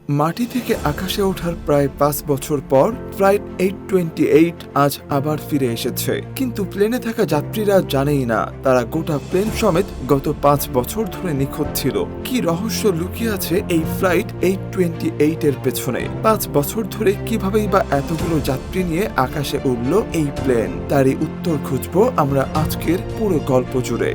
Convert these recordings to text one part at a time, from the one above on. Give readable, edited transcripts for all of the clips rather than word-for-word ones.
মাটি থেকে আকাশে ওঠার প্রায় ৫ বছর পর ফ্লাইট 828 আজ আবার ফিরে এসেছে। কিন্তু প্লেনে থাকা যাত্রীরা জানেই না তারা গোটা প্লেন সমেত গত ৫ বছর ধরে নিখোঁজ ছিল। কি রহস্য লুকিয়ে আছে এই ফ্লাইট 828 এর পেছনে? ৫ বছর ধরে কিভাবেই বা এতগুলো যাত্রী নিয়ে আকাশে উড়ল এই প্লেন? তারই উত্তর খুঁজবো আমরা আজকের পুরো গল্প জুড়ে।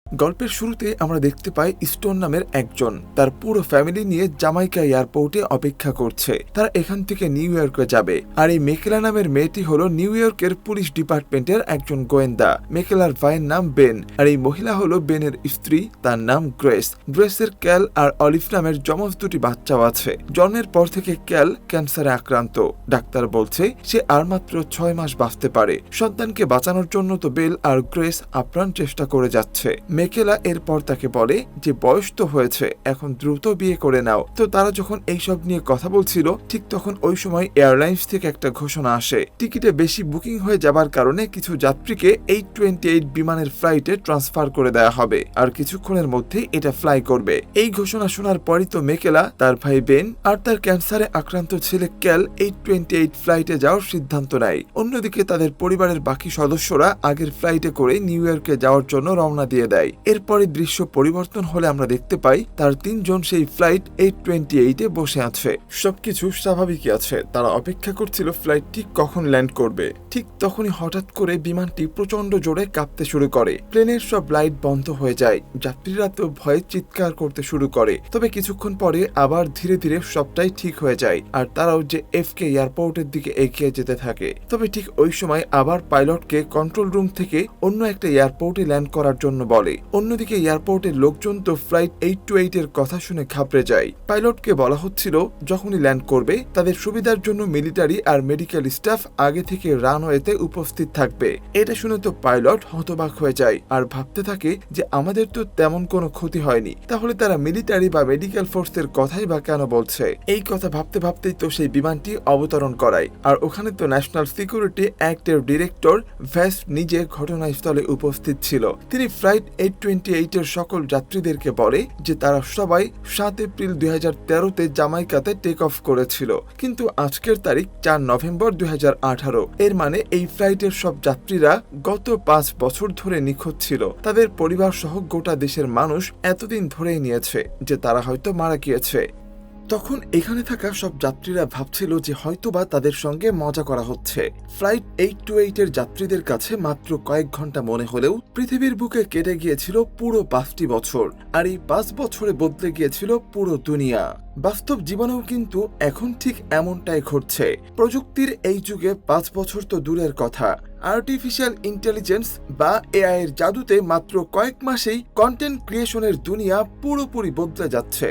গল্পের শুরুতে আমরা দেখতে পাই স্টোন নামের একজন তার পুরো ফ্যামিলি নিয়ে জামাইকা এয়ারপোর্টে অপেক্ষা করছে। তারা এখান থেকে নিউ ইয়র্কে যাবে। আর এই মেকেলা নামের মেয়েটি হলো নিউ ইয়র্কের পুলিশ ডিপার্টমেন্টের একজন গোয়েন্দা। মেকেলার ভাইয়ের নাম বেন, আর এই মহিলা হলো বেনের স্ত্রী, তার নাম গ্রেস। গ্রেসের ক্যাল আর অলিভ নামের যমজ দুটি বাচ্চাও আছে। জন্মের পর থেকে ক্যাল ক্যান্সারে আক্রান্ত। ডাক্তার বলছে সে আর মাত্র ৬ মাস বাঁচতে পারে। সন্তানকে বাঁচানোর জন্য তো বেল আর গ্রেস আপ্রাণ চেষ্টা করে যাচ্ছে। মেকেলা এরপর তাকে বলে যে বয়স তো হয়েছে, এখন দ্রুত বিয়ে করে নাও। তো তারা যখন এইসব নিয়ে কথা বলছিল ঠিক তখন ওই সময় এয়ারলাইন্স থেকে একটা ঘোষণা আসে। টিকিটে বেশি বুকিং হয়ে যাবার কারণে কিছু যাত্রীকে 828 বিমানের ফ্লাইটে ট্রান্সফার করে দেওয়া হবে, আর কিছুক্ষণের মধ্যেই এটা ফ্লাই করবে। এই ঘোষণা শোনার পরই তো মেকেলা, তার ভাই বেন আর তার ক্যান্সারে আক্রান্ত ছেলে ক্যাল 828 ফ্লাইটে যাওয়ার সিদ্ধান্ত নেয়। অন্যদিকে তাদের পরিবারের বাকি সদস্যরা আগের ফ্লাইটে করে নিউ ইয়র্কে যাওয়ার জন্য রওনা দিয়ে দেয়। এরপরে দৃশ্য পরিবর্তন হলে আমরা দেখতে পাই তার ৩ জন সেই ফ্লাইট 828 এ বসে আছে। সবকিছু স্বাভাবিকই আছে। তারা অপেক্ষা করছিল ফ্লাইট ঠিক কখন ল্যান্ড করবে। ঠিক তখনই হঠাৎ করে বিমানটি প্রচন্ড জোরে কাঁপতে শুরু করে। প্লেনের সব লাইট বন্ধ হয়ে যায়। যাত্রীরা তো ভয়ে চিৎকার করতে শুরু করে। তবে কিছুক্ষণ পরে আবার ধীরে ধীরে সবটাই ঠিক হয়ে যায়, আর তারাও যে এফকে এয়ারপোর্টের দিকে এগিয়ে যেতে থাকে। তবে ঠিক ওই সময় আবার পাইলটকে কন্ট্রোল রুম থেকে অন্য একটা এয়ারপোর্টে ল্যান্ড করার জন্য বলে। অন্যদিকে এয়ারপোর্টের লোকজন তো ফ্লাইট 828 এর কথা শুনে ঘাবড়ে যায়। পাইলটকে বলা হচ্ছিল যখনই ল্যান্ড করবে তাদের সুবিধার জন্য মিলিটারি আর মেডিকেল স্টাফ আগে থেকে রানওয়েতে উপস্থিত থাকবে। এটা শুনে তো পাইলট হতবাক হয়ে যায় আর ভাবতে থাকে যে আমাদের তো তেমন কোনো ক্ষতি হয়নি, তাহলে তারা মিলিটারি বা মেডিকেল ফোর্সের কথাই বা কেন বলছে? এই কথা ভাবতে ভাবতেই তো সেই বিমানটি অবতরণ করায়। আর ওখানে তো ন্যাশনাল সিকিউরিটি অ্যাক্টের ডিরেক্টর ভ্যাস্ট নিজে ঘটনাস্থলে উপস্থিত ছিল। তিনি ফ্লাইট 828 এর সকল যাত্রীদেরকে বলে যে তারা সবাই ৭ এপ্রিল ২০১৩ জামাইকাতে টেক অফ করেছিল, কিন্তু আজকের তারিখ ৪ নভেম্বর ২০১৮। এর মানে এই ফ্লাইটের সব যাত্রীরা গত ৫ বছর ধরে নিখোঁজ ছিল। তাদের পরিবার সহ গোটা দেশের মানুষ এতদিন ধরেই নিয়েছে যে তারা হয়তো মারা গিয়েছে। তখন এখানে থাকা সব যাত্রীরা ভাবছিল যে হয়তোবা তাদের সঙ্গে মজা করা হচ্ছে। ফ্লাইট 828 এর যাত্রীদের কাছে মাত্র কয়েক ঘন্টা মনে হলেও পৃথিবীর বুকে কেটে গিয়েছিল পুরো ৫টি বছর, আর এই ৫ বছরে বদলে গিয়েছিল পুরো দুনিয়া। বাস্তব জীবনেও কিন্তু এখন ঠিক এমনটাই ঘটছে। প্রযুক্তির এই যুগে ৫ বছর তো দূরের কথা, আর্টিফিশিয়াল ইন্টেলিজেন্স বা এআই এর জাদুতে মাত্র কয়েক মাসেই কন্টেন্ট ক্রিয়েশনের দুনিয়া পুরোপুরি বদলে যাচ্ছে।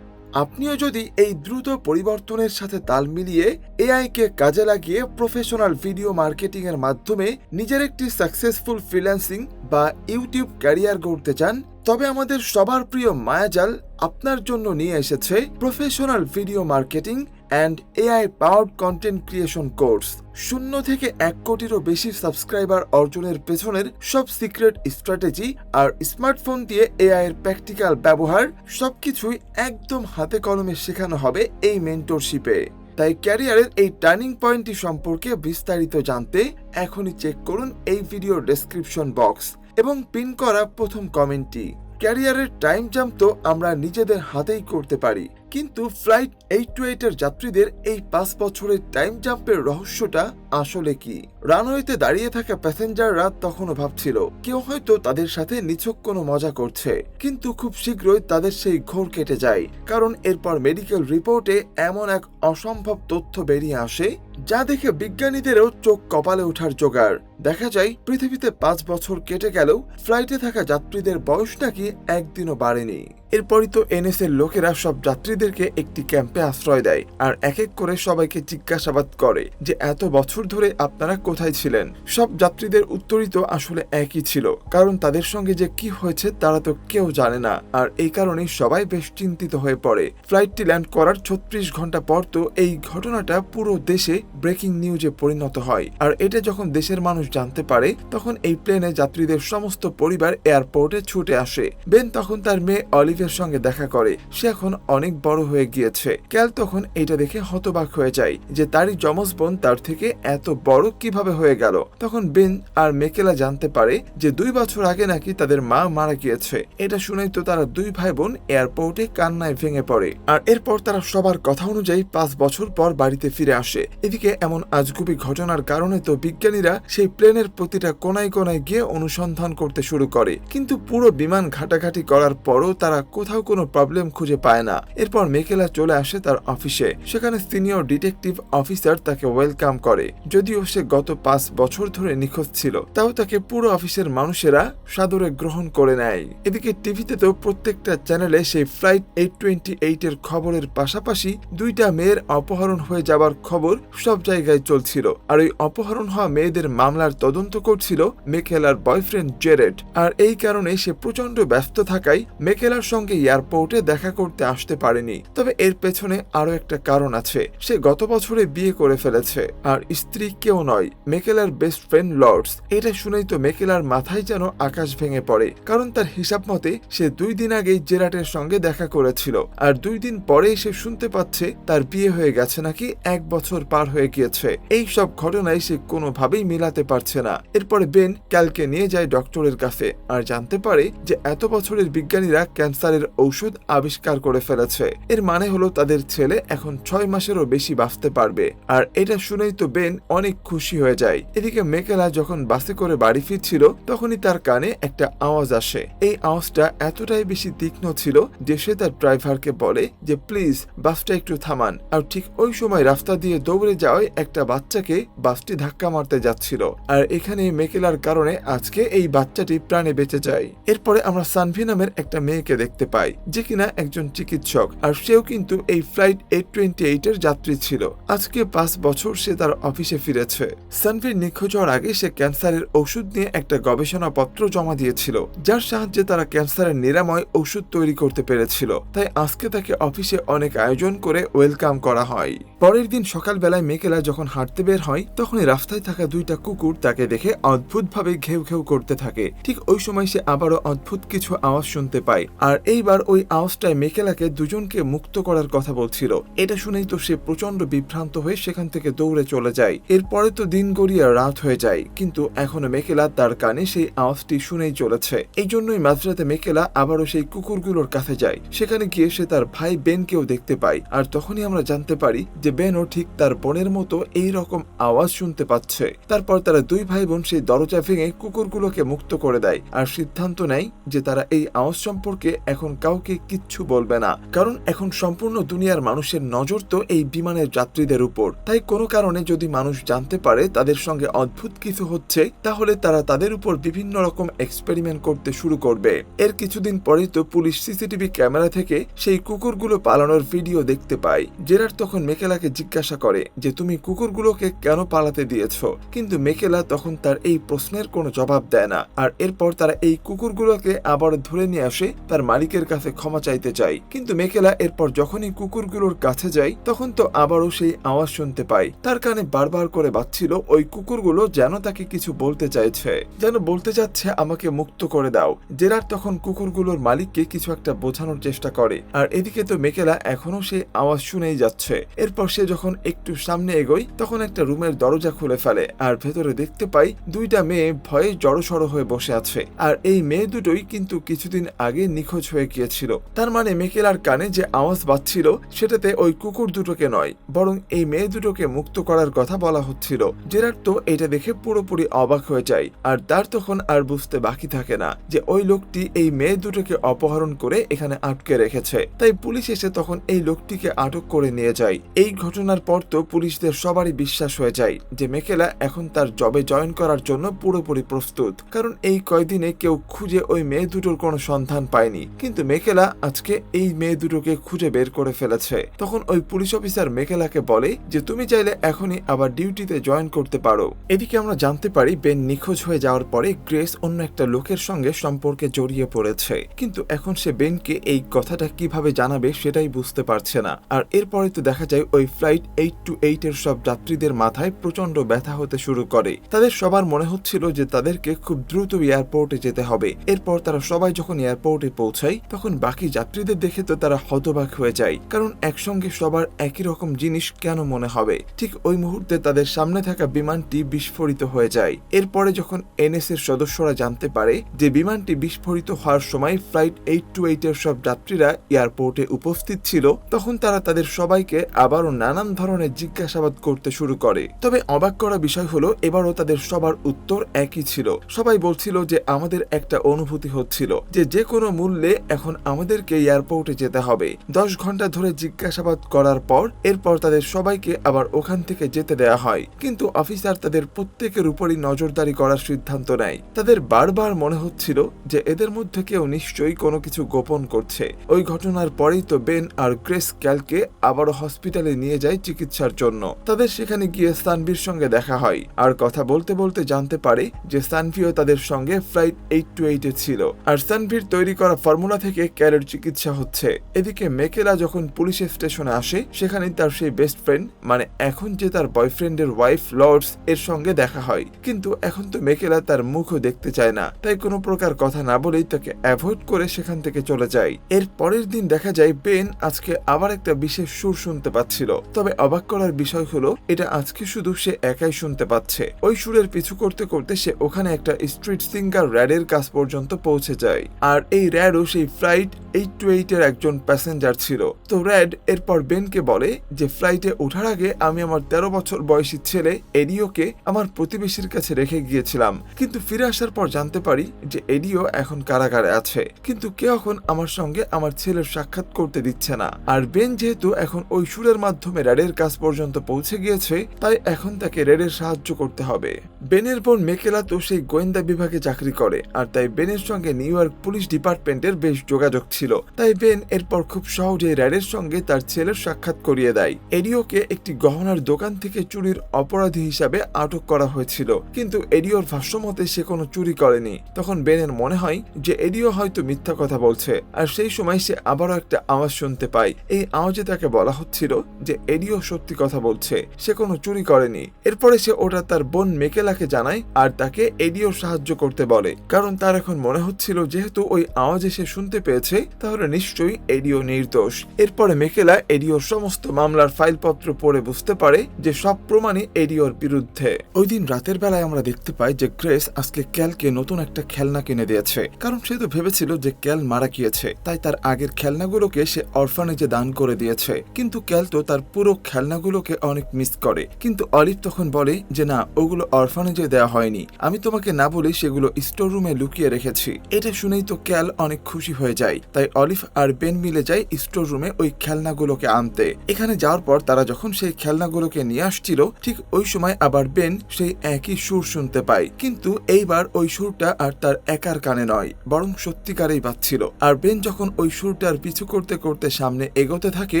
আপনিও যদি এই দ্রুত পরিবর্তনের সাথে তাল মিলিয়ে এআই কে কাজে লাগিয়ে প্রফেশনাল ভিডিও মার্কেটিং এর মাধ্যমে নিজের একটি সাকসেসফুল ফ্রিল্যান্সিং বা ইউটিউব ক্যারিয়ার গড়তে চান, তবে আমাদের সবার প্রিয় মায়াজাল আপনার জন্য নিয়ে এসেছে professional video marketing and AI powered content creation course. ০ থেকে ১ কোটিরও বেশি সাবস্ক্রাইবার অর্জনের পেছনের সব সিক্রেট স্ট্র্যাটেজি আর স্মার্টফোন দিয়ে এআই এর প্র্যাকটিক্যাল ব্যবহার সবকিছুই একদম হাতে কলমে শেখানো হবে এই মেন্টরশিপে। তাই ক্যারিয়ারের এই টার্নিং পয়েন্টটি সম্পর্কে বিস্তারিত জানতে এখনই চেক করুন এই ভিডিওর ডেসক্রিপশন বক্স এবং পিন করা প্রথম কমেন্টটি। ক্যারিয়ারের টাইম জাম্প তো আমরা নিজেদের হাতেই করতে পারি, কিন্তু ফ্লাইট 828 এর যাত্রীদের এই ৫ বছরের টাইম জাম্পের রহস্যটা আসলে কি? রানওয়েতে দাঁড়িয়ে থাকা প্যাসেঞ্জাররা তখনও ভাবছিল কেউ হয়তো তাদের সাথে নিছক কোনো মজা করছে, কিন্তু খুব শীঘ্রই তাদের সেই ঘোর কেটে যায়। কারণ এরপর মেডিকেল রিপোর্টে এমন এক অসম্ভব তথ্য বেরিয়ে আসে যা দেখে বিজ্ঞানীদেরও চোখ কপালে ওঠার জোগাড়। দেখা যায় পৃথিবীতে ৫ বছর কেটে গেলেও ফ্লাইটে থাকা যাত্রীদের বয়স নাকি একদিনও বাড়েনি। এরপরই তো এনএসএ এর লোকেরা সব যাত্রীদেরকে একটি ক্যাম্পে আশ্রয় দেয় আর এক এক করে সবাইকে জিজ্ঞাসাবাদ করে যে এত বছর ধরে আপনারা কোথায় ছিলেন। সব যাত্রীদের উত্তরই তো আসলে একই ছিল, কারণ তাদের সঙ্গে যে কি হয়েছে তারা তো কেউ জানে না। আর এই কারণেই সবাই বেশ চিন্তিত হয়ে পড়ে। ফ্লাইটটি ল্যান্ড করার ৩৬ ঘন্টা পর তো এই ঘটনাটা পুরো দেশে ব্রেকিং নিউজে পরিণত হয়। আর এটা যখন দেশের মানুষ জানতে পারে তখন এই প্লেনে যাত্রীদের সমস্ত পরিবার এয়ারপোর্টে ছুটে আসে। বেন তখন তার মেয়ে অলিভ স্টিভের সঙ্গে দেখা করে সে এখন অনেক বড় হয়ে গিয়েছে। ক্যাল তখন এটা দেখে হতবাক হয়ে যায় যে তারই যমজ বোন তার থেকে এত বড় কিভাবে হয়ে গেল। তখন বেন আর মেকেলা জানতে পারে যে 2 বছর আগে নাকি তাদের মা মারা গিয়েছে। এটা শুনেই তো তারা 2 ভাই বোন এয়ারপোর্টে কান্নায় ভেঙে পড়ে। আর এরপর তারা সবার কথা অনুযায়ী 5 বছর পর বাড়িতে ফিরে আসে। এদিকে এমন আজগুবি ঘটনার কারণে তো বিজ্ঞানীরা সেই প্লেনের প্রতিটা কোনায় কোনায় গিয়ে অনুসন্ধান করতে শুরু করে, কিন্তু পুরো বিমান ঘাটাঘাটি করার পরও তারা কোথাও কোনো প্রবলেম খুঁজে পায় না। এরপর মেকেলা চলে আসে তার অফিসে। সেখানে সিনিয়র ডিটেকটিভ অফিসার তাকে ওয়েলকাম করে। যদিও সে গত 5 বছর ধরে নিখোঁজ ছিল, তাও তাকে পুরো অফিসের মানুষেরা সাদরে গ্রহণ করে নেয়। এদিকে টিভিতে তো প্রত্যেকটা চ্যানেলে সেই ফ্লাইট 828 এর খবরের পাশাপাশি 2টা মেয়ের অপহরণ হয়ে যাবার খবর সব জায়গায় চলছিল। আর ওই অপহরণ হওয়া মেয়েদের মামলার তদন্ত করছিল মেকেলার বয়ফ্রেন্ড জেরেড। আর এই কারণে সে প্রচন্ড ব্যস্ত থাকায় মেকেলার সঙ্গে এয়ারপোর্টে দেখা করতে আসতে পারেনি। তবে এর পেছনে আরো একটা কারণ আছে। সে গত বছরে বিয়ে করে ফেলেছে, আর স্ত্রী কেউ নয়, মেকেলার বেস্ট ফ্রেন্ড লর্ডস। এটা শুনেই তো মেকেলার মাথায় যেন আকাশ ভেঙে পড়ে, কারণ তার হিসাব মতে সে 2 দিন আগেই জেরাটের সঙ্গে দেখা করেছিল, আর 2 দিন পরেই সে শুনতে পাচ্ছে তার বিয়ে হয়ে গেছে নাকি 1 বছর পার হয়ে গিয়েছে। এই সব ঘটনায় সে কোনোভাবেই মিলাতে পারছে না। এরপরে বেন ক্যালকে নিয়ে যায় ডক্টরের কাছে আর জানতে পারে যে এত বছরের বিজ্ঞানীরা ক্যান্সারের ঔষধ আবিষ্কার করে ফেলেছে। এর মানে হলো তাদের ছেলে এখন 6 মাসেরও বেশি বাঁচতে পারবে। আর এটা শুনেই তো বেন অনেক খুশি হয়ে যায়। এদিকে মেকেলা যখন বাসে করে বাড়ি ফিরছিল তখনই তার কানে একটা আওয়াজ আসে। এই আওয়াজটা এতটাই বেশি তীক্ষ্ণ ছিল যে সে তার ড্রাইভারকে বলে যে প্লিজ বাসটা একটু থামান। আর ঠিক ওই সময় রাস্তা দিয়ে দৌড়ে যাওয়ায় একটা বাচ্চাকে বাসটি ধাক্কা মারতে যাচ্ছিল। আর এখানে মেকেলার কারণে আজকে এই বাচ্চাটি প্রাণে বেঁচে যায়। এরপরে আমরা সানভি নামের একটা মেয়েকে দেখতে পাই যে কিনা একজন চিকিৎসক, আর সেও কিন্তু এই ফ্লাইট 828 এর যাত্রী ছিল। আজকে 5 বছর সে তার অফিসে ফিরেছে। সানভির নিখোঁজ হওয়ার আগে সে ক্যান্সারের ওষুধ নিয়ে একটা গবেষণাপত্র জমা দিয়েছিল, যার সাহায্যে তারা ক্যান্সারের নিরাময় ওষুধ তৈরি করতে পেরেছিল। তাই আজকে তাকে অফিসে অনেক আয়োজন করে ওয়েলকাম করা হয়। পরের দিন সকালবেলায় মেকেলা যখন হাঁটতে বের হয় তখনই রাস্তায় থাকা 2টা কুকুর তাকে দেখে অদ্ভুতভাবে ঘেউ ঘেউ করতে থাকে। ঠিক ওই সময় সে আবারও অদ্ভুত কিছু আওয়াজ শুনতে পায়, আর এইবার ওই আওয়াজটায় মেকেলাকে দুজনকে মুক্ত করার কথা বলছিল। এটা শুনেই তো সে প্রচন্ড বিভ্রান্ত হয়ে সেখান থেকে দৌড়ে চলে যায়। এরপরে তো দিন গড়িয়ে রাত হয়ে যায়, কিন্তু এখনো মেকেলা তার কানে সেই আওয়াজটি শুনেই চলেছে। এই জন্যই মাঝরাতে মেকেলা আবারও সেই কুকুরগুলোর কাছে যায়। সেখানে গিয়ে সে তার ভাই বেনকেও দেখতে পায়, আর তখনই আমরা জানতে পারি যে বেনও ঠিক তার বোনের মতো এই রকম আওয়াজ শুনতে পাচ্ছে। তারপর তারা 2 ভাই বোন সেই দরজা ভেঙে কুকুরগুলোকে মুক্ত করে দেয়, আর সিদ্ধান্ত নেয় যে তারা এই আওয়াজ সম্পর্কে এখন কাউকে কিচ্ছু বলবে না, কারণ এখন সম্পূর্ণ দুনিয়ার মানুষের নজর তো এই বিমানের যাত্রীদের উপর। তাই কোনো কারণে যদি মানুষ জানতে পারে তাদের সঙ্গে অদ্ভুত কিছু হচ্ছে, তাহলে তারা তাদের উপর বিভিন্ন রকম এক্সপেরিমেন্ট করতে শুরু করবে। এর কিছুদিন পরেই তো পুলিশ সিসিটিভি ক্যামেরা থেকে সেই কুকুরগুলো পালানোর ভিডিও দেখতে পায়। জেরার্ড তখন মেকেলাকে জিজ্ঞাসা করে যে তুমি কুকুরগুলোকে কেন পালাতে দিয়েছো, কিন্তু মেকেলা তখন তার এই প্রশ্নের কোনো জবাব দেয় না। আর এরপর তারা এই কুকুরগুলোকে আবার ধরে নিয়ে আসে তার মালিকের কাছে ক্ষমা চাইতে চায়। কিন্তু মেকেলা এরপর যখনই কুকুরগুলোর কাছে যায় তখন তো আবারও সেই আওয়াজ শুনতে পায়। তার কানে বারবার করে বাজছিল ওই কুকুরগুলো যেন তাকে কিছু বলতে চাইছে, যেন বলতে চাচ্ছে আমাকে মুক্ত করে দাও। জেরার্ড তখন কুকুরগুলোর মালিককে কিছু একটা বোঝানোর চেষ্টা করে, আর এদিকে তো মেকেলা এখনো সেই আওয়াজ শুনেই যাচ্ছে। এরপর সে যখন একটু সামনে এগোয় তখন একটা রুমের দরজা খুলে ফেলে, আর ভেতরে দেখতে পাই 2টা মেয়ে ভয়ে জড়সড় হয়ে বসে আছে। আর এই মেয়ে দুটোই কিন্তু কিছুদিন আগে নিখোঁজ হয়ে গিয়েছিল। তার মানে মেকেলার কানে যে আওয়াজ বাজছিল সেটাতে ওই কুকুর দুটোকে নয়, বরং এই মেয়ে দুটোকে মুক্ত করার কথা বলা হচ্ছিল। জেরার্ড তো এটা দেখে পুরোপুরি অবাক হয়ে যায়, আর তার তখন আর বুঝতে বাকি থাকে না যে ওই লোকটি এই মেয়ে দুটোকে অপহরণ করে এখানে আটকে রেখেছে। তাই পুলিশ এসে তখন এই লোকটিকে আটক করে নিয়ে যায়। এই ঘটনার পর তো পুলিশদের সবারই বিশ্বাস হয়ে যায় যে মেকেলা এখন তার জবে জয়েন করার জন্য পুরোপুরি প্রস্তুত, কারণ এই কয়দিনে কেউ খুঁজে ওই মেয়ে দুটোর কোনো সন্ধান পায়নি। কিন্তু মেকেলা আজকে এই মেয়ে দুটোকে খুঁজে বের করে ফেলেছে। তখন ওই পুলিশ অফিসার মেকেলাকে বলে যে তুমি চাইলে এখনই আবার ডিউটিতে জয়েন করতে পারো। এদিকে আমরা জানতে পারি বেন নিখোঁজ হয়ে যাওয়ার পরে গ্রেস অন্য একটা লোকের সঙ্গে সম্পর্কে জড়িয়ে পড়েছে, কিন্তু এখন সে বেনকে এই কথাটা কিভাবে জানাবে সেটাই বুঝতে পারছে না। আর এরপরে তো দেখা যায় ওই ওই ফ্লাইট 828 এর সব যাত্রীদের মাথায় প্রচন্ড ব্যথা হতে শুরু করে। তাদের সবার মনে হচ্ছিল যে তাদেরকে খুব দ্রুত এয়ারপোর্টে যেতে হবে। এরপর তারা সবাই যখন এয়ারপোর্টে পৌঁছায় তখন বাকি যাত্রীদের দেখে তো তারা হতবাক হয়ে যায়, কারণ একসঙ্গে সবার একই রকম জিনিস কেন মনে হবে। ঠিক ওই মুহূর্তে তাদের সামনে থাকা বিমানটি বিস্ফোরিত হয়ে যায়। এরপরে যখন এনএসএর সদস্যরা জানতে পারে যে বিমানটি বিস্ফোরিত হওয়ার সময় ফ্লাইট 828 এর সব যাত্রীরা এয়ারপোর্টে উপস্থিত ছিল, তখন তারা তাদের সবাইকে আবারও নানান ধরনের জিজ্ঞাসাবাদ করতে শুরু করে। তবে অবাক করা বিষয় হলো এবারও তাদের সবার উত্তর একই ছিল। সবাই বলছিল যে আমাদের একটা অনুভূতি হচ্ছিল যে কোনো মূল্যে এখন আমাদেরকে এয়ারপোর্টে যেতে হবে। 10 ঘন্টা ধরে জিজ্ঞাসাবাদ করার পর এরপর তাদের সবাইকে আবার ওখান থেকে যেতে দেয়া হয়, কিন্তু অফিসার তাদের প্রত্যেকের উপরই নজরদারি করার সিদ্ধান্ত নেয়। তাদের বারবার মনে হচ্ছিল যে এদের মধ্যে কেউ নিশ্চয়ই কোনো কিছু গোপন করছে। ওই ঘটনার পরেই তো বেন আর গ্রেস ক্যালকে আবারও হসপিটালে নিয়ে যায় চিকিৎসার জন্য। তাদের সেখানে গিয়ে সানভির সঙ্গে দেখা হয়, আর কথা বলতে বলতে জানতে পারে যে সানভিও তাদের সঙ্গে ফ্লাইট 828 এ ছিল, আর সানভির তৈরি করা ফর্মুলা থেকে ক্যালের চিকিৎসা হচ্ছে। এদিকে মেকেলা যখন পুলিশের স্টেশনে আসে সেখানে তার সেই বেস্ট ফ্রেন্ড, মানে এখন যে তার বয়ফ্রেন্ডের ওয়াইফ লর্ডস এর সঙ্গে দেখা হয়, কিন্তু এখন তো মেকেলা তার মুখও দেখতে চায় না, তাই কোনো প্রকার কথা না বলেই তাকে অ্যাভয়েড করে সেখান থেকে চলে যায়। এর পরের দিন দেখা যায় বেন আজকে আবার একটা বিশেষ সুর শুনতে পাচ্ছিল। তবে অবাক করার বিষয় হলো এটা আজকে শুধু সে একাই শুনতে পাচ্ছে। ওই সুরের পিছু করতে করতে সে ওখানে একটা স্ট্রিট সিঙ্গার র্যাডের কাছ পর্যন্ত পৌঁছে যায়, আর এই র্যাডও সেই ফ্লাইট 828 এর একজন প্যাসেঞ্জার ছিল। তো র্যাড এরপর বেনকে বলে যে ফ্লাইটে ওঠার আগে আমি আমার 13 বছর বয়সী ছেলে এডিওকে আমার প্রতিবেশীর কাছে রেখে গিয়েছিলাম, কিন্তু ফিরে আসার পর জানতে পারি যে এডিও এখন কারাগারে আছে, কিন্তু কেউ এখন আমার সঙ্গে আমার ছেলের সাক্ষাৎ করতে দিচ্ছে না। আর বেন যেহেতু এখন ওই সুরের মাধ্যমে র্যাডের কাছ পর্যন্ত পৌঁছে গিয়েছে, তাই এখন তাকে র্যাডের সাহায্য করতে হবে। বেনের বোন মেকেলা তো সেই গোয়েন্দা বিভাগে চাকরি করে, আর তাই বেনের সঙ্গে নিউ ইয়র্ক পুলিশ ডিপার্টমেন্টের বেশ যোগাযোগ ছিল। তাই বেন এরপর খুব সহজে র্যাডের সঙ্গে তার ছেলের সাক্ষাৎ করিয়ে দেয়। এডিওকে একটি গহনার দোকান থেকে চুরির অপরাধী হিসাবে আটক করা হয়েছিল, কিন্তু এডিওর ভাষ্যমতে সে কোনো চুরি করেনি। তখন বেনের মনে হয় যে এডিও হয়তো মিথ্যা কথা বলছে, আর সেই সময় সে আবারও একটা আওয়াজ শুনতে পায়। এই আওয়াজে তাকে বলা হচ্ছিল যে এডিও সত্যি কথা বলছে, সে কোনো চুরি করেনি। এরপরে সে ওটা তার বোন মেকেলাকে জানায় আর তাকে এডিও সাহায্য করতে বলে, কারণ তার এখন মনে হচ্ছিল যেহেতু ওই আওয়াজে সে শুনতে পেয়েছে তাহলে নিশ্চয়ই এডিও নির্দোষ। এরপরে মেকেলা এডিওর সমস্ত মামলার ফাইলপত্র পড়ে বুঝতে পারে যে সব প্রমাণই এডিওর বিরুদ্ধে। ওই দিন রাতের বেলায় আমরা দেখতে পাই যে গ্রেস আজকে ক্যালকে নতুন একটা খেলনা কিনে দিয়েছে, কারণ সে তো ভেবেছিল যে ক্যাল মারা গিয়েছে, তাই তার আগের খেলনাগুলোকে সে অরফানেজে দান করে দিয়েছে। কিন্তু ক্যাল তো তার পুরো খেলনাগুলোকে অনেক মিস করে, কিন্তু অলিভ তখন বলে যে না, ওগুলো অরফানেজে দেওয়া হয়নি, আমি তোমাকে না বলে সেগুলো স্টোর রুমে লুকিয়ে রেখেছি। এটা শুনেই তো ক্যাল অনেক খুশি হয়ে যায়, তাই অলিভ আর বেন মিলে যায় স্টোর রুমে ওই খেলনাগুলোকে আনতে। এখানে যাওয়ার পর তারা যখন সেই খেলনাগুলোকে নিয়ে আসছিল, ঠিক ওই সময় আবার বেন সেই একই সুর শুনতে পায়, কিন্তু এইবার ওই সুরটা আর তার একার কানে নয়, বরং সত্যিকারেই বাজছিল। আর বেন যখন ওই সুরটার পিছু করতে করতে সামনে এগোতে থাকে,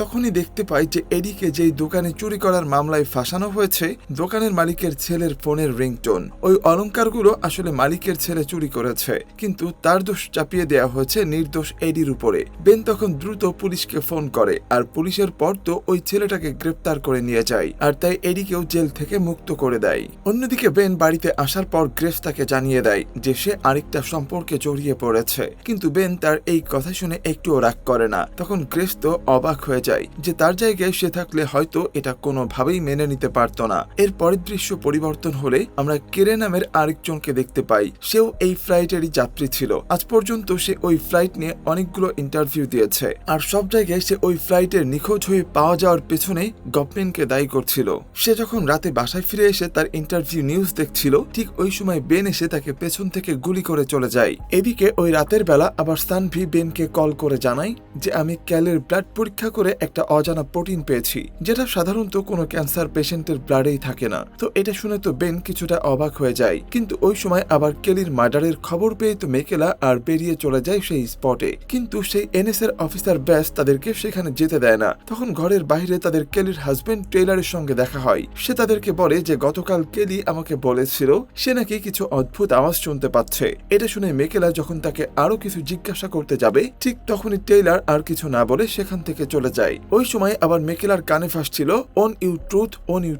তখনই দেখতে পায় যে এডিকে যেই দোকানে চুরি করার মামলায় ফাঁসানো হয়েছে, দোকানের মালিকের ছেলের ফোনের রিংটোন। ওই অলংকারগুলো আসলে মালিকের ছেলে চুরি করেছে, কিন্তু তার দোষ চাপিয়ে দেওয়া হয়েছে নির্দোষ এডির উপরে। বেন তখন দ্রুত পুলিশকে ফোন করে, আর পুলিশের পর তো ওই ছেলেটাকে গ্রেপ্তার করে নিয়ে যায়, আর তাই এডিকেও জেল থেকে মুক্ত করে দেয়। অন্যদিকে বেন বাড়িতে আসার পর গ্রেস তাকে জানিয়ে দেয় যে সে আরেকটা সম্পর্কে জড়িয়ে পড়েছে, কিন্তু বেন তার এই কথা শুনে একটুও রাগ করে না। তখন গ্রেস তো অবাক হয়ে যায় যে তার জায়গায় সে থাকলে হয়তো এটা কোনোভাবেই মেনে নিতে পারত না। এর পরের দৃশ্য পরিবর্তন হলে আমরা কেরে নামের আরেকজনকে দেখতে পাই। সেও এই ফ্লাইটেরই যাত্রী ছিল। আজ পর্যন্ত সে ওই ফ্লাইট নিয়ে অনেকগুলো ইন্টারভিউ দিয়েছে, আর সব জায়গায় সে ওই ফ্লাইটের নিখোঁজ হয়ে পাওয়া যাওয়ার পেছনে গভর্নমেন্টকে দায়ী করছিল। সে যখন রাতে বাসায় ফিরে এসে তার ইন্টারভিউ নিউজ দেখছিল, ঠিক ওই সময় বেন এসে তাকে পেছন থেকে গুলি করে চলে যায়। এদিকে ওই রাতের বেলা আবার সানভি বেনকে কল করে জানায় যে আমি ক্যালের ব্লাড পরীক্ষা করে একটা অজানা প্রোটিন পেয়েছি, যেটা সাধারণত কোনো ক্যান্সার পেশেন্টের ব্লাডেই থাকে না। তো এটা শুনে তো বেন কিছুটা অবাক হয়ে যায়, কিন্তু ওই সময় আবার কেলির মার্ডারের খবর পেয়ে তো মেকেলা আর বেরিয়ে চলে যায় সেই স্পটে। কিন্তু সেই এনএসএর অফিসার ব্যাস তাদেরকে সেখানে যেতে দেয় না। তখন ঘরের বাইরে তাদের কেলির হাজবেন্ড টেইলারের সঙ্গে দেখা হয়। সে তাদেরকে বলে যে গতকাল কেলি আমাকে বলেছিল সে নাকি কিছু অদ্ভুত আওয়াজ শুনতে পাচ্ছে। এটা শুনে মেকেলা যখন তাকে আরো কিছু জিজ্ঞাসা করতে যাবে, ঠিক তখনই টেইলার আর কিছু না বলে সেখান থেকে চলে যায়। ওই সময় আবার মেকেলার কানে ফাঁসছিল ওন ইউ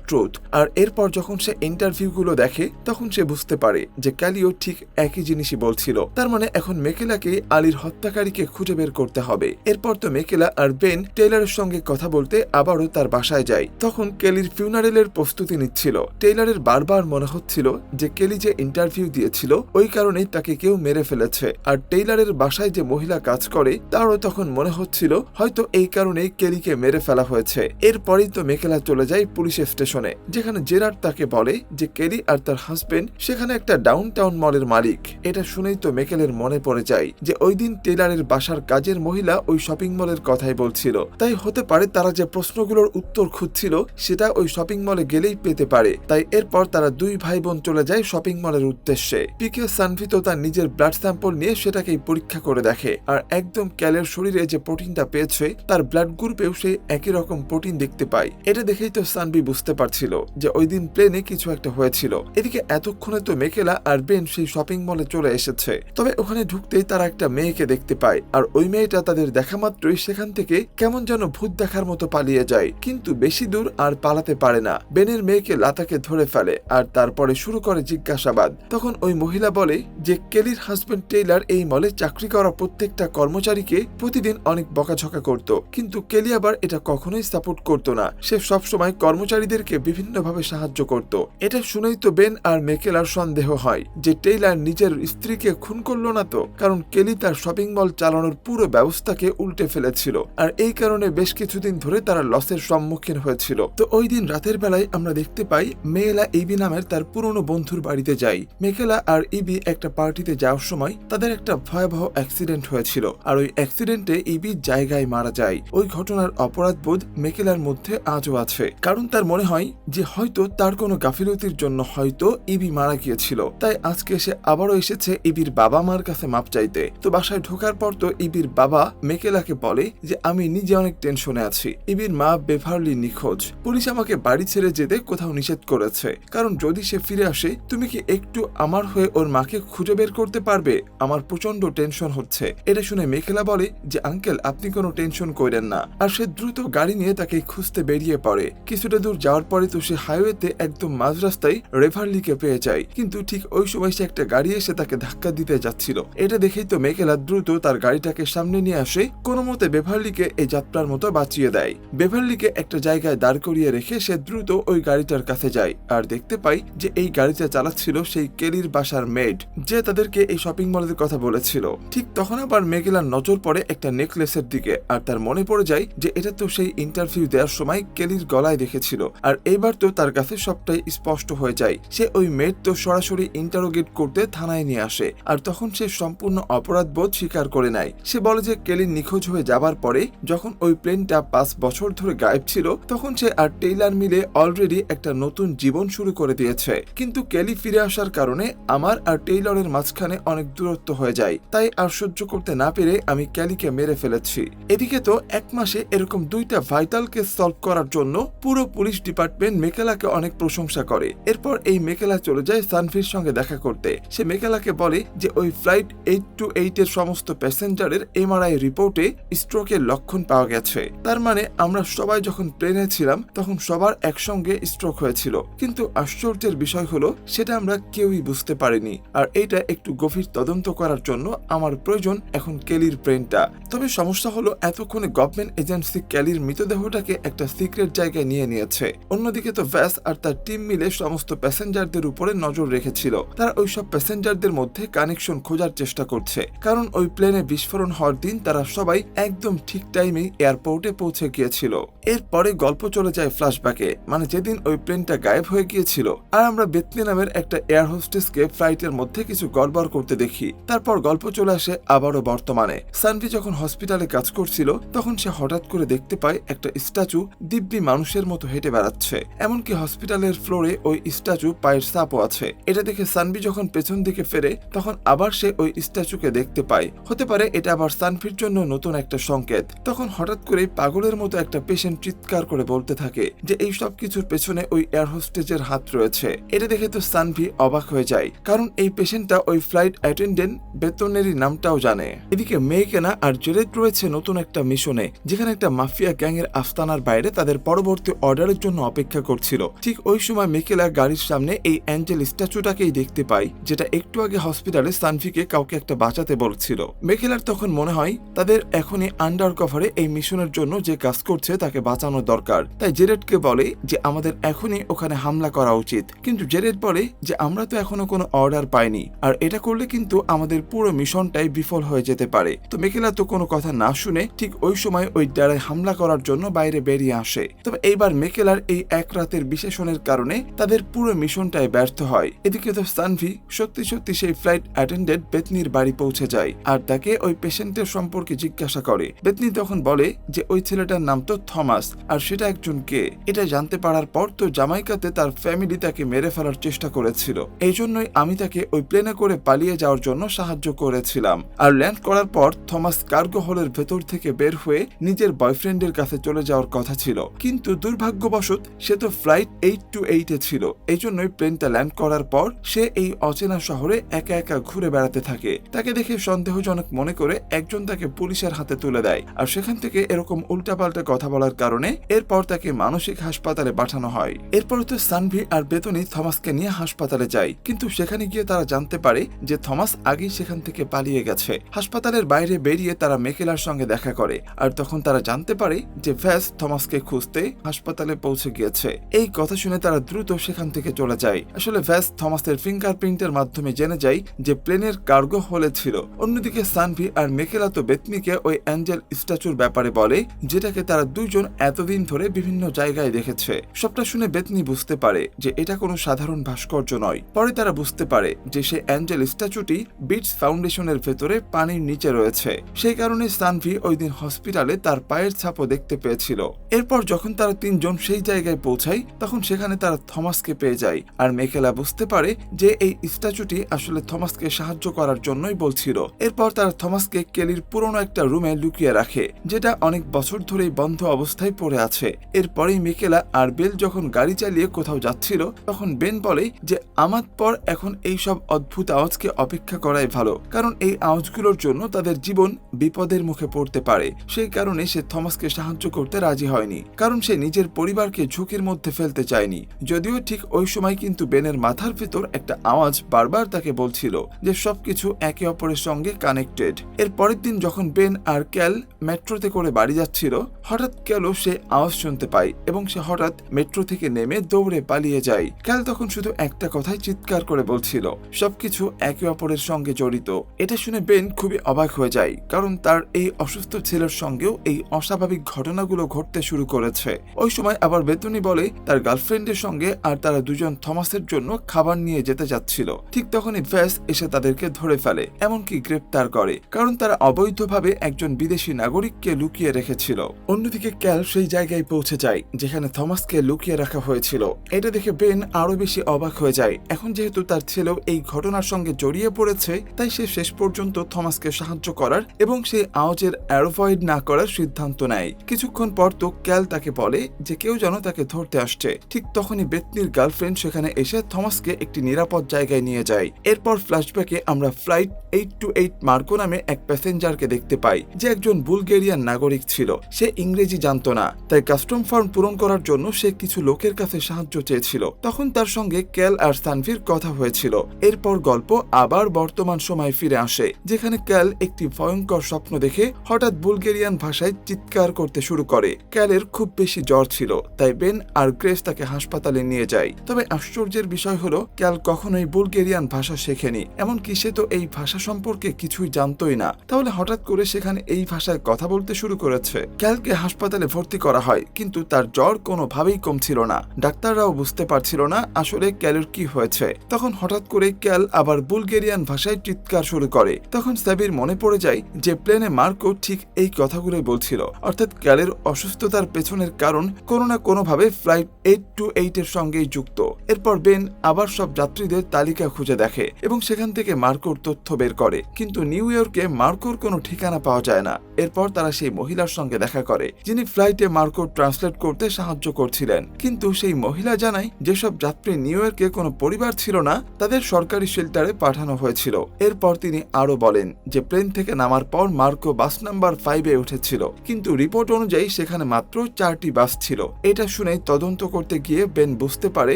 ট্রুথ। আর এরপর যখন সে ইন্টারভিউগুলো দেখে তখন সে বুঝতে পারে যে ক্যালিও ঠিক একই জিনিসই বলছিল। তার মানে এখন মেকেলাকে আলীর হত্যাকারীকে খুঁজে বের করতে হবে। এরপর তো মেকেলা আর বেন টেইলারের সঙ্গে কথা বলতে আবারও তার বাসায় যায়। তখন কেলির ফিউনারেলের প্রস্তুতি নিচ্ছিল। টেইলারের বারবার মনে হচ্ছিল যে কেলি যে ইন্টারভিউ দিয়েছিল ওই কারণেই তাকে কেউ মেরে ফেলেছে। আর টেইলারের বাসায় যে মহিলা কাজ করে তারও তখন মনে হচ্ছিল হয়তো এই কারণেই কেলিকে মেরে ফেলা হয়েছে। এরপরেই তো মেকেলা চলে যায় পুলিশ স্টেশনে, যেখানে জেরার্ড তাকে বলে যে কেলি আর তার হাজবেন্ড সেখানে একটা ডাউনটাউন মলের মালিক। এটা শুনেই তো মেকেলের মনে পড়ে যায় যে ওই দিন টেইলারের বাসার কাজের মহিলা ওই শপিং মলের কথাই বলছিল। তাই হতে পারে তারা যে প্রশ্নগুলোর উত্তর খুঁজছিল সেটা ওই শপিং মলে গেলেই পেতে পারে। তাই এরপর তারা দুই ভাই বোন চলে যায় শপিং মলের উদ্দেশ্যে। পিকে সানভি তো তার নিজের ব্লাড স্যাম্পল নিয়ে সেটাকেই পরীক্ষা করে দেখে, আর একদম ক্যালের শরীরে যে প্রোটিনটা পেয়েছে তার ব্লাড গ্রুপেও সে একই রকম প্রোটিন দেখতে পায়। এটা দেখেই তো সানভি বুঝতে পারছিল যে ওই দিন প্লেনে কিছু একটা হয়েছিল। এদিকে এতক্ষণে তো মেকেলা আর বেন সেই শপিং মলে চলে এসেছে। তবে ওখানে ঢুকতেই তারা একটা মেয়েকে দেখতে পায়, আর ওই মেয়েটা তাদের দেখা মাত্রই সেখান থেকে কেমন যেন ভূত দেখার মতো পালিয়ে যায়, কিন্তু বেশি দূর আর পালাতে পারে না। বেনের মেয়েকে লাতাকে ধরে ফেলে আর তারপরে শুরু করে জিজ্ঞাসাবাদ। তখন ওই মহিলা বলে যে কেলির হাজবেন্ড টেইলার এই মলে চাকরি করা প্রত্যেকটা কর্মচারীকে প্রতিদিন অনেক বকাঝকা করত, কিন্তু কেলি আবার এটা কখনোই সাপোর্ট করতো না। সে সবসময় কর্মচারীদেরকে বিভিন্নভাবে সাহায্য করত। এটা শুনেই তো বেন আর মেকেলার সন্দেহ হয় যে টেইলার নিজের স্ত্রীকে খুন করলো না তো, কারণ কেলি তার শপিং মল চালানোর পুরো ব্যবস্থাকে উল্টে ফেলেছিল। আর এই কারণে বেশ কিছুদিন ধরে তারা লসের সম্মুখীন হয়েছিল। তো ওই দিন রাতের বেলায় আমরা দেখতে পাই মেয়েলা ইবি নামের তার পুরনো বন্ধুর বাড়িতে যাই। মেকেলা আর ইবি একটা পার্টিতে যাওয়ার সময় তাদের একটা ভয়াবহ অ্যাক্সিডেন্ট হয়েছিল, আর ওই অ্যাক্সিডেন্টে ইবি জায়গায় মারা যায়। ওই ঘটনার অপরাধবোধ মেকেলার মধ্যে আজও আছে, কারণ তার মনে হয় যে হয়তো তার কোনো গাফিলতির জন্য হয়তো ইবি মারা গিয়েছিল। তাই আজকে সে আবারও এসেছে ইবির বাবা মার কাছে মাপ চাইতে। তো বাসায় ঢোকার পর তো ইবির বাবা মেকেলাকে বলে যে আমি নিজে অনেক টেনশনে আছি। ইবির মা বেভারলি নিখোঁজ। পুলিশ আমাকে বাড়ি ছেড়ে যেতে কোথাও নিষেধ করেছে, কারণ যদি সে ফিরে আসে তুমি কি একটু আমার হয়ে ওর মাকে খুঁজে বের করতে পারবে? আমার প্রচন্ড টেনশন হচ্ছে। এটা শুনে মেকেলা বলে যে আঙ্কেল আপনি কোনো টেনশন করেন না। আর সে দ্রুত গাড়ি নিয়ে তাকে খুঁজতে বেরিয়ে পড়ে। কিছুটা দূর যাওয়ার পরে তো সে হাইওয়েতে একদম মাঝ রাস্তায় রেভারলিকে পেয়ে যায়, কিন্তু ঠিক ওই সময় সে একটা গাড়ি এসে তাকে ধাক্কা দিতে যাচ্ছিল। এটা দেখেই তো মেকেলা দ্রুত তার গাড়িটাকে সামনে নিয়ে আসে, কোনো মতে বেভারলিকে এই যাত্রার মতো বাঁচিয়ে দেয়। বেভারলিকে একটা জায়গায় দাঁড় করিয়ে রেখে সে দ্রুত ওই গাড়িটার কাছে যায়, আর দেখতে পাই যে এই গাড়িটা চালাচ্ছিল সেই কেলির বাসার মেড, যে তাদেরকে এই শপিং মলের কথা বলেছিল। ঠিক তখন আবার মেকেলার নজর পড়ে একটা নেকলেসের দিকে, আর তার মনে পড়ে যায় যে এটা তো সেই ইন্টারভিউ দেওয়ার সময় কেলির গলায় দেখেছিল। আর এইবার তো তার কাছে সবটাই স্পষ্ট হয়ে যায়। সে ওই মেড তো সরাসরি ইন্টারোগেট করতে থানায় নিয়ে আসে, আর তখন সে সম্পূর্ণ অপরাধ বোধ স্বীকার করে নেয়। সে বলে যে কেলি নিখোঁজ হয়ে যাবার পরে যখন ওই প্লেনটা 5 বছর ধরে গায়েব ছিল তখন সে আর টেইলার মিলে অলরেডি একটা নতুন জীবন শুরু করে দিয়েছে, কিন্তু কেলি ফিরে আসার কারণে আমার আর টেইলরের মাঝখানে অনেক দূরত্ব হয়ে যায়। তাই আর সহ্য করতে না পেরে আমি কেলিকে মেরে ফেলেছি। এদিকে তো 1 মাসে এরকম 2টা ভাইটাল কেস সলভ করার জন্য পুরো পুলিশ ডিপার্টমেন্ট মেকেলাকে অনেক প্রশংসা করে। এরপর এই মেকেলা চলে যায় সানভির সঙ্গে দেখা করতে। সে মেকেলাকে বলে যে ওই ফ্লাইট 828 এর সমস্ত প্যাসেঞ্জারের এমআরআই রিপোর্টে স্ট্রোকের লক্ষণ পাওয়া গেছে। তার মানে আমরা সবাই যখন প্লেনে ছিলাম তখন সবার একসঙ্গে স্ট্রোক হয়েছিল, কিন্তু আশ্চর্যের বিষয় হলো সেটা আমরা কেউই বুঝতে পারিনি। আর এটা একটু গভীর তদন্ত করার জন্য আমার প্রয়োজন এখন কেলির ব্রেনটা। তবে সমস্যা হলো এতক্ষণে গভর্নমেন্ট এজেন্সি কেলির মৃতদেহটাকে একটা সিক্রেট জায়গায় নিয়ে নিয়েছে। অন্যদিকে তো ভ্যাস আর তার টিম মিলে সমস্ত প্যাসেঞ্জারদের উপরে নজর রেখেছিল। তারা ওই সব প্যাসেঞ্জারদের মধ্যে কানেকশন খোঁজার চেষ্টা করছে, কারণ ওই প্লেনে বিস্ফোরণ হওয়ার দিন তারা সবাই একদম ঠিক টাইমে এয়ারপোর্টে পৌঁছে গিয়েছিল। এরপরে গল্প চলে যায় ফ্ল্যাশব্যাকে, মানে যেদিন ওই প্লেনটা গায়েব হয়ে গিয়েছিল আর আমরা বেতনি নামের একটা এয়ার হোস্টেসকে ফ্লাইটের মধ্যে কিছু গড়বড় করতে দেখি। তারপর গল্প চলে আসে আবারও বর্তমানে। সানভি যখন হসপিটালে কাজ করছিল তখন সে হঠাৎ করে দেখতে পায় একটা স্ট্যাচু দিব্যি মানুষের মতো হেঁটে বেড়াচ্ছে। এমনকি হসপিটালের ফ্লোরে ওই স্ট্যাচু পায়ের ছাপও আছে। এটা দেখে সানভি যখন পেছন দিকে ফেরে তখন আবার সে ওই স্ট্যাচুকে দেখতে পায়। হতে পারে এটা আবার সানভির জন্য নতুন একটা সংকেত। তখন হঠাৎ করে পাগলের মতো একটা পেশেন্ট চিৎকার করে বলতে থাকে যে এই সব কিছুর পেছনে ওই এয়ার হোস্টেজের হাত রয়েছে। এটা দেখে তো সানভি অবাক হয়ে যায়, কারণ এই পেশেন্টটা ওই ফ্লাইট অ্যাটেন্ডেন্ট বেতনেরই নামটাও জানে। এদিকে মেয়েকেনা আর জেরেড রয়েছে নতুন একটা মিশনে, যেখানে একটা মাফিয়া গ্যাং এর আস্তানার বাইরে তাদের পরবর্তী অর্ডারের জন্য অপেক্ষা করছিল। ঠিক ওই সময় মেকেলা গাড়ির সামনে এই অ্যাঞ্জেল স্ট্যাচুটাকেই দেখতে পায়, যেটা একটু আগে হসপিটালে সানভিকে কাউকে একটা বাঁচাতে বলছিল। মেকেলার তখন মনে হয় তাদের এখনই আন্ডার কভারে এই মিশনের জন্য যে কাজ করছে তাকে বাঁচানো দরকার। তাই জেরেডকে বলে যে আমাদের এখনই ওখানে হামলা করা উচিত, কিন্তু জেরেড বলে যে আমরা তো এখনো কোনো অর্ডার পাইনি, আর এটা করলে কিন্তু আমাদের পুরো মিশনটাই বিফল হয়ে যেতে পারে। তো মেকেলা তো কোনো কথা না শুনে ঠিক ওই সময় ওই ডারায় হামলা করার জন্য বাইরে বেরিয়ে আসে। তবে এইবার মেকেলার এই এক রাতের বিশেষণের কারণে তাদের পুরো মিশনটাই ব্যর্থ হয়। এদিকে তো সানভি সত্যি সত্যি সেই ফ্লাইট অ্যাটেন্ডেন্ট বেথনির বাড়ি পৌঁছে যায় আর তাকে ওই পেশেন্টের সম্পর্কে জিজ্ঞাসা করে। বেথনি তখন বলে যে ওই ছেলেটার নাম তো থমাস, আর সেটা একজন কে। এটা জানতে পারার পর তো জামাইকাতে তার ফ্যামিলি তাকে মেরে ফেলার চেষ্টা করেছিল, এই জন্যই আমি তাকে ওই প্লেনে করে পালিয়ে যাওয়ার জন্য সাহায্য করেছিলাম। আর ল্যান্ড করার পর থমাস কার্গো হলের ভেতর থেকে বের হয়ে নিজের বয়ফ্রেন্ডের কাছে চলে যাওয়ার কথা ছিল, কিন্তু দুর্ভাগ্যবশত সে তো ফ্লাইট 828 এ ছিল। এই জন্যই প্লেনটা ল্যান্ড করার পর সে এই অচেনা শহরে একা একা ঘুরে বেড়াতে থাকে। তাকে দেখে সন্দেহজনক মনে করে একজন তাকে পুলিশের হাতে তুলে দেয়, আর সেখান থেকে এরকম উল্টাপাল্টা কথা বলার কারণে এরপর তাকে মানসিক হাসপাতালে পাঠানো হয়। এরপর তো সানভি আর বেতনি থমাসকে নিয়ে হাসপাতালে যায়, কিন্তু সেখানে গিয়ে তারা জানতে পারে যে থমাস আগেই সেখান থেকে পালিয়ে গেছে। হাসপাতালের বাইরে বেরিয়ে তারা মেকেলার সঙ্গে দেখা করে, আর তখন তারা জানতে পারে যে ভ্যাস থমাসকে খুঁজতে হাসপাতালে পৌঁছে গিয়েছে। এই কথা শুনে তারা দ্রুত সেখান থেকে চলে যায়। আসলে ভ্যাস থমাসের ফিঙ্গারপ্রিন্টের মাধ্যমে জেনে যায় যে প্লেনের কার্গো হলে ছিল। অন্যদিকে সানভি আর মেকেলা তো বেথনিকে ওই অ্যাঞ্জেল স্ট্যাচুর ব্যাপারে বলে, যেটাকে তারা দুইজন এতদিন ধরে বিভিন্ন জায়গায় দেখেছে। সবটা শুনে বেথনি বুঝতে পারে যে এটা কোনো সাধারণ ভাস্কর্য নয়। পরে তারা বুঝতে পারে যে সেই অ্যাঞ্জেল স্ট্যাচুটি বিটস ফাউন্ডেশনের ভেতরে পানির নিচে রয়েছে। সেই কারণে সানভি ওই দিন হসপিটালে তার পায়ের ছাপও দেখতে পেয়েছিল। এরপর যখন তারা তিনজন সেই জায়গায় পৌঁছায় তখন সেখানে তারা থমাসকে পেয়ে যায়, আর মেকেলা বুঝতে পারে যে এই স্ট্যাচুটি আসলে থমাসকে সাহায্য করার জন্যই বলছিল। এরপর তারা থমাসকে কেলির পুরনো একটা রুমে লুকিয়ে রাখে, যেটা অনেক বছর ধরেই বন্ধ অবস্থায় পড়ে আছে। এরপরেই মেকেলা আর বেল যখন গাড়ি চালিয়ে কোথাও যাচ্ছিল তখন বেন বলে যে আমার পর এখন এই সব অদ্ভুত আওয়াজকে অপেক্ষা করাই ভালো, কারণ এই আওয়াজগুলোর জন্য তাদের জীবন বিপদের মুখে পড়তে পারে। সেই কারণে সে থমাসকে সাহায্য করতে রাজি হয়নি, কারণ সে নিজের পরিবারকে ঝুঁকির মধ্যে ফেলতে চায়নি। যদিও ঠিক ওই সময় কিন্তু বেনের মাথার ভেতর একটা আওয়াজ বারবার তাকে বলছিল যে সবকিছু একে অপরের সঙ্গে কানেক্টেড। এর পরের দিন যখন বেন আর ক্যাল মেট্রোতে করে বাড়ি যাচ্ছিল, হঠাৎ ক্যালও সে আওয়াজ শুনতে পায় এবং সে হঠাৎ মেট্রো থেকে নেমে দৌড়ে পালিয়ে যায়। ক্যাল তখন শুধু একটা কথাই চিৎকার করে বলছিল, সবকিছু একে অপরের সঙ্গে জড়িত। এটা শুনে বেন খুবই অবাক হয়ে যায়, কারণ তার এই অসুস্থ ছেলের সঙ্গেও এই অস্বাভাবিক ঘটনাগুলো ঘটতে শুরু করেছে। ওই সময় আবার বেতনি বলে তার গার্লফ্রেন্ডের সঙ্গে আর তারা দুজন থমাসের জন্য খাবার নিয়ে যেতে যাচ্ছিল। ঠিক তখনই ভ্যাস এসে তাদেরকে ধরে ফেলে, এমনকি গ্রেপ্তার করে, কারণ তারা অবৈধভাবে একজন বিদেশি নাগরিককে লুকিয়ে রেখেছিল। অন্যদিকে ক্যাল সেই জায়গায় পৌঁছে যায় যেখানে থমাসকে লুকিয়ে রাখা হয়েছিল। এটা দেখে বেন আরো বেশি অবাক হয়ে যায়। এখন যেহেতু তার ছেলেও এই ঘটনার সঙ্গে জড়িয়ে পড়েছে, তাই সে শেষ পর্যন্ত থমাসকে সাহায্য করার এবং সেই আওয়াজের অ্যাভয়েড না করার সিদ্ধান্ত নেয়। কিছুক্ষণ পর তো ক্যাল তাকে বলে যে কেউ যেন তাকে ধরতে আসছে। ঠিক তখনই বেথনির গার্লফ্রেন্ড সেখানে এসে থমাসকে একটি নিরাপদ জায়গায় নিয়ে যায়। এরপর ফ্ল্যাশব্যাকে আমরা ফ্লাইট 828 মার্কো নামে এক প্যাসেঞ্জারকে দেখতে পাই, যে একজন বুলগেরিয়ান নাগরিক ছিল। সে ইংরেজি জানতো না, তাই কাস্টম ফর্ম পূরণ করার জন্য সে কিছু লোকের কাছে সাহায্য চেয়েছিল। তখন তার সঙ্গে ক্যাল আর সানভির কথা হয়েছিল। এরপর গল্প আবার বর্তমান সময় ফিরে আসে, যেখানে ক্যাল একটি ভয়ঙ্কর স্বপ্ন দেখে হঠাৎ বুলগেরিয়ান ভাষায় চিৎকার করতে শুরু করে। ক্যালের খুব বেশি জ্বর ছিল, তাই বেন আর গ্রেস তাকে হাসপাতালে নিয়ে যায়। তবে আশ্চর্যের বিষয় হলো ক্যাল কখনোই বুলগেরিয়ান ভাষা শেখেনি, এমনকি সে তো এই ভাষা সম্পর্কে কিছুই জানতোই না। তাহলে হঠাৎ করে সেখানে এই ভাষায় কথা বলতে শুরু করেছে। ক্যালকে হাসপাতালে ভর্তি করা হয়, কিন্তু তার জ্বর কোনোভাবেই কমছিল না। ডাক্তাররাও বুঝতে পারছিল না আসলে ক্যালের কি হয়েছে। তখন হঠাৎ করে ক্যাল আবার বুলগেরিয়ান ভাষায় চিৎকার শুরু করে। তখন সাবির মনে পড়ে যায় যে প্লেনে মার্কো ঠিক এই কথাগুলোই বলছিল, অর্থাৎ ক্যালের অসুস্থতার পেছনের কারণ কোনো না কোনোভাবে ফ্লাইট 828 এর সঙ্গেই যুক্ত। এরপর বেন আবার সব যাত্রীদের তালিকা খুঁজে দেখে এবং সেখান থেকে মার্কোর তথ্য বের করে, কিন্তু নিউ ইয়র্কে মার্কোর কোনো ঠিকানা পাওয়া যায় না। এরপর তারা সেই মহিলার সঙ্গে দেখা করে যিনি ফ্লাইটে মার্কো ট্রান্সলেট করতে সাহায্য করছিলেন, কিন্তু সেই মহিলা জানায় যেসব যাত্রী নিউ ইয়র্কে কোনো পরিবার ছিল না তাদের সরকারি শেল্টারে পাঠানো হয়েছিল। এরপর তিনি আরো বলেন যে প্লেন থেকে নামার পর মার্কো বাস নাম্বার 5 এ উঠেছিল, কিন্তু রিপোর্ট অনুযায়ী অনুযায়ী সেখানে মাত্র 4টি বাস ছিল। এটা শুনে তদন্ত করতে গিয়ে বেন বুঝতে পারে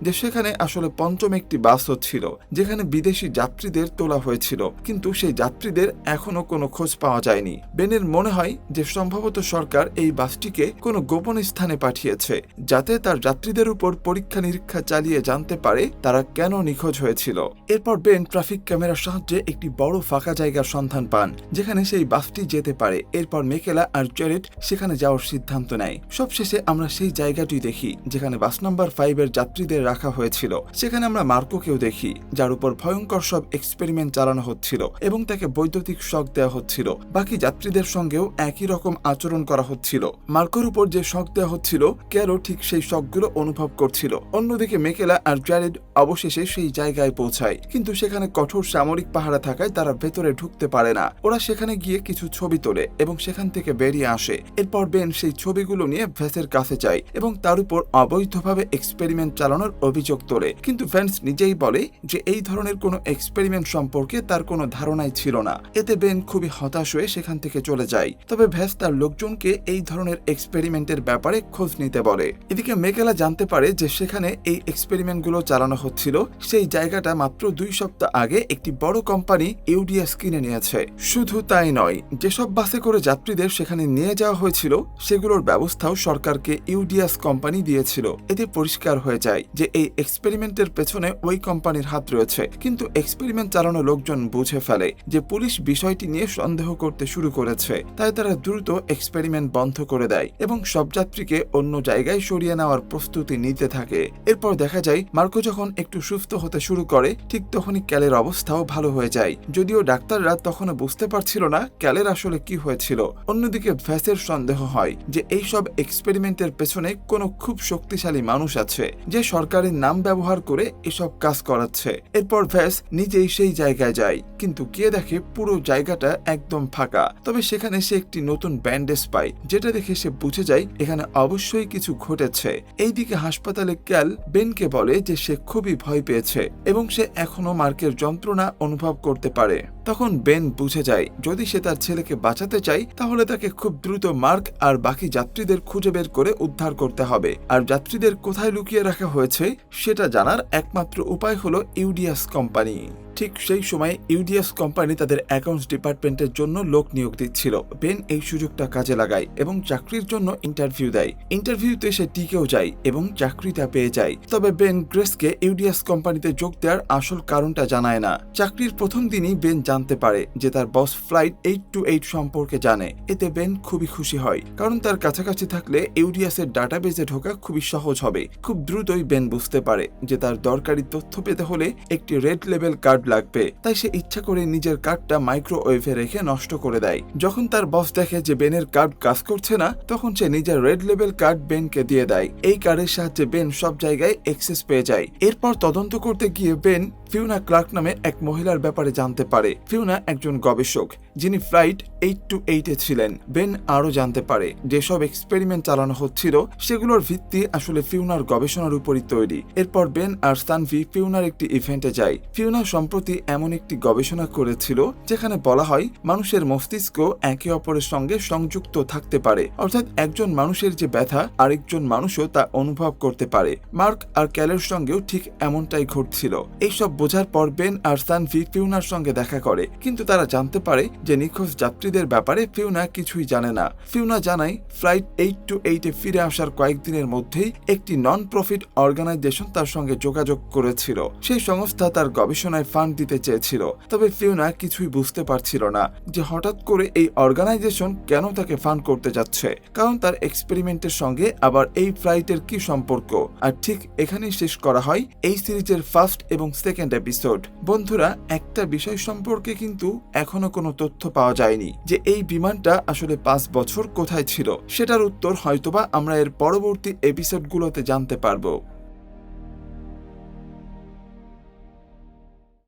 যে সেখানে আসলে পঞ্চম একটি বাসও ছিল, যেখানে বিদেশি যাত্রীদের তোলা হয়েছিল, কিন্তু সেই যাত্রীদের এখনো কোনো খোঁজ পাওয়া যায়নি। বেনের মনে হয় যে সম্ভবত সরকার এই বাসটিকে কোনো গোপন স্থানে পাঠিয়েছে, যাতে তার যাত্রীদের উপর পরীক্ষা নিরীক্ষা চালিয়ে জানতে পারে তারা কেন নিখোঁজ হয়েছিল। এরপর বেন ট্রাফিক ক্যামেরার সাহায্যে একটি বড় ফাঁকা জায়গার সন্ধান পান যেখানে সেই বাসটি যেতে পারে। এরপর মেকেলা আর জ্যারেড সেখানে যাওয়ার সিদ্ধান্ত নেয়। সবশেষে আমরা সেই জায়গাটি দেখি যেখানে বাস নাম্বার 5 এর যাত্রীদের রাখা হয়েছিল। সেখানে আমরা মার্কোকেও দেখি, যার উপর ভয়ঙ্কর সব এক্সপেরিমেন্ট চালানো হচ্ছিল এবং তাকে বৈদ্যুতিক শক দেওয়া হচ্ছিল। বাকি যাত্রীদের সঙ্গেও একই রকম আচরণ করা হচ্ছিল। মার্কোর উপর যে শক দেওয়া হচ্ছিল, ক্যারো ঠিক সেই শকগুলো অনুভব করছিল। অন্যদিকে মেকেলা আর জ্যারেড অবশেষে সেই জায়গায় পৌঁছায়, কিন্তু সেখানে কঠোর সামরিক পাহারা থাকায় তারা ভেতরে ঢুকতে পারে না। ওরা সেখানে গিয়ে কিছু ছবি তোলে এবং সেখান থেকে বেরিয়ে আসে। এরপর বেন সেই ছবিগুলো নিয়ে ভ্যান্সের কাছে যায় এবং তার উপর অবৈধভাবে এক্সপেরিমেন্ট চালানোর অভিযোগ তোলে, কিন্তু ভ্যান্স নিজেই বলে যে এই ধরনের কোনো এক্সপেরিমেন্ট সম্পর্কে তার কোনো ধারণাই ছিল না। এতে বেন খুবই হতাশ হয়ে সেখান থেকে চলে যায়। তবে ভ্যান্স তার লোকজনকে এই ধরনের এক্সপেরিমেন্টের ব্যাপারে খোঁজ নিতে বলে। এদিকে মেকেলা জানতে পারে যে সেখানে এই এক্সপেরিমেন্টগুলো চালানো হচ্ছিল সেই জায়গাটা মাত্র 2 সপ্তাহ আগে একটি বড় কোম্পানি ইউডিএস কিনে নিয়েছে। শুধু তাই নয়, যেসব বাসে করে যাত্রীদের সেখানে নিয়ে যাওয়া হয়েছিল সেগুলোর ব্যবস্থাও সরকারকে ইউডিএস কোম্পানি দিয়েছিল। এতে পরিষ্কার হয়ে যায় যে এই এক্সপেরিমেন্টের পেছনে ওই কোম্পানির হাত রয়েছে। কিন্তু এক্সপেরিমেন্ট চালানো লোকজন বুঝে ফেলে যে পুলিশ বিষয়টি নিয়ে সন্দেহ করতে শুরু করেছে, তাই তারা দ্রুত এক্সপেরিমেন্ট বন্ধ করে দেয় এবং সব যাত্রীকে অন্য জায়গায় সরিয়ে নেওয়ার প্রস্তুতি নিতে থাকে। এরপর দেখা যায় মার্কো যখন একটু সুস্থ হতে শুরু করে, ঠিক তখনই ক্যালের অবস্থাও ভালো হয়ে যায়, যদিও ডাক্তাররা তখনও বুঝতে পারছিল না ক্যালের আসলে কি হয়েছিল। অন্যদিকে ভ্যাসের সন্দেহ হয় যে এইসব এক্সপেরিমেন্টের পেছনে কোনো খুব শক্তিশালী মানুষ আছে যে সরকারের নাম ব্যবহার করে এসব কাজ করাচ্ছে। এরপর ভ্যাস নিজেই সেই জায়গায় যায়, কিন্তু গিয়ে দেখে পুরো জায়গাটা একদম ফাঁকা। তবে সেখানে সে একটি নতুন ব্যান্ডেজ পায়, যেটা দেখে সে বুঝে যায় এখানে অবশ্যই কিছু ঘটেছে। এইদিকে হাসপাতালে ক্যাল বেনকে বলে যে সে খুবই ভয় পেয়েছে এবং সে এখনো মার্কের যন্ত্রণা অনুভব করতে পারে। তখন বেন বুঝে যায় যদি সে তার ছেলেকে বাঁচাতে চায় তাহলে তাকে খুব দ্রুত মার্ক আর বাকি যাত্রীদের খুঁজে বের করে উদ্ধার করতে হবে, আর যাত্রীদের কোথায় লুকিয়ে রাখা হয়েছে সেটা জানার একমাত্র উপায় হলো ইউডিএস কোম্পানি। ঠিক সেই সময় ইউডিএস কোম্পানি তাদের অ্যাকাউন্টস ডিপার্টমেন্টের জন্য লোক নিয়োগ দিচ্ছিল। বেন এই সুযোগটা কাজে লাগায় এবং চাকরির জন্য ইন্টারভিউ দেয়। ইন্টারভিউতে সে টিকেও যায় এবং চাকরিটা পেয়ে যায়। তবে বেন গ্রেসকে ইউডিএস কোম্পানিতে যোগ দেওয়ার আসল কারণটা জানায় না। চাকরির প্রথম দিনই বেন জানতে পারে যে তার বস ফ্লাইট 828 সম্পর্কে জানে। এতে বেন খুবই খুশি হয়, কারণ তার কাছাকাছি থাকলে ইউডিএস এর ডাটাবেজে ঢোকা খুবই সহজ হবে। খুব দ্রুতই বেন বুঝতে পারে যে তার দরকারি তথ্য পেতে হলে একটি রেড লেবেল কার্ড লাগবে, তাই সে ইচ্ছা করে নিজের কার্ডটা মাইক্রোওয়েভে রেখে নষ্ট করে দেয়। যখন তার বস দেখে যে বেনের কার্ড কাজ করছে না, তখন সে নিজের রেড লেবেল কার্ড বেনকে দিয়ে দেয়। এই কার্ডের সাহায্যে বেন সব জায়গায় অ্যাক্সেস পেয়ে যায়। এরপর তদন্ত করতে গিয়ে বেন ফিওনা ক্লার্ক নামে এক মহিলার ব্যাপারে জানতে পারে। ফিওনা একজন গবেষক যিনি ফ্লাইট 828 ছিলেন। বেন আরো জানতে পারে যেসব এক্সপেরিমেন্ট চালানো হচ্ছিল সেগুলোর ভিত্তি আসলে ফিওনার গবেষণার উপরই তৈরি। এরপর বেন আর সানভি ফিওনার একটি ইভেন্টে যায়। ফিওনা সম্প্রতি এমন একটি গবেষণা করেছিল যেখানে বলা হয় মানুষের মস্তিষ্ক একে অপরের সঙ্গে সংযুক্ত থাকতে পারে, অর্থাৎ একজন মানুষের যে ব্যথা আরেকজন মানুষও তা অনুভব করতে পারে। মার্ক আর ক্যালের সঙ্গেও ঠিক এমনটাই ঘটছিল। এইসব বোঝার পর বেন আর সানভি ফিওনার সঙ্গে দেখা করে, কিন্তু তারা জানতে পারে যে নিখোঁজ যাত্রীদের ব্যাপারে ফিওনা কিছুই জানে না। ফিওনা জানায় ফ্লাইট 828 ফিরে আসার কয়েকদিনের মধ্যেই একটি নন প্রফিট অর্গানাইজেশন তার সঙ্গে যোগাযোগ করেছিল। সেই সংস্থা তার গবেষণায় ফান্ড দিতে চেয়েছিল। তবে ফিওনা কিছুই বুঝতে পারছিল না যে হঠাৎ করে এই অর্গানাইজেশন কেন তাকে ফান্ড করতে যাচ্ছে, কারণ তার এক্সপেরিমেন্টের সঙ্গে আবার এই ফ্লাইটের কি সম্পর্ক। আর ঠিক এখানেই শেষ করা হয় এই সিরিজের ফার্স্ট এবং সেকেন্ড এপিসোড। বন্ধুরা, একটা বিষয় সম্পর্কে কিন্তু এখনো কোনো তথ্য পাওয়া যায়নি যে এই বিমানটা আসলে 5 বছর কোথায় ছিল। সেটার উত্তর হয়তোবা আমরা এর পরবর্তী এপিসোডগুলোতে জানতে পারবো।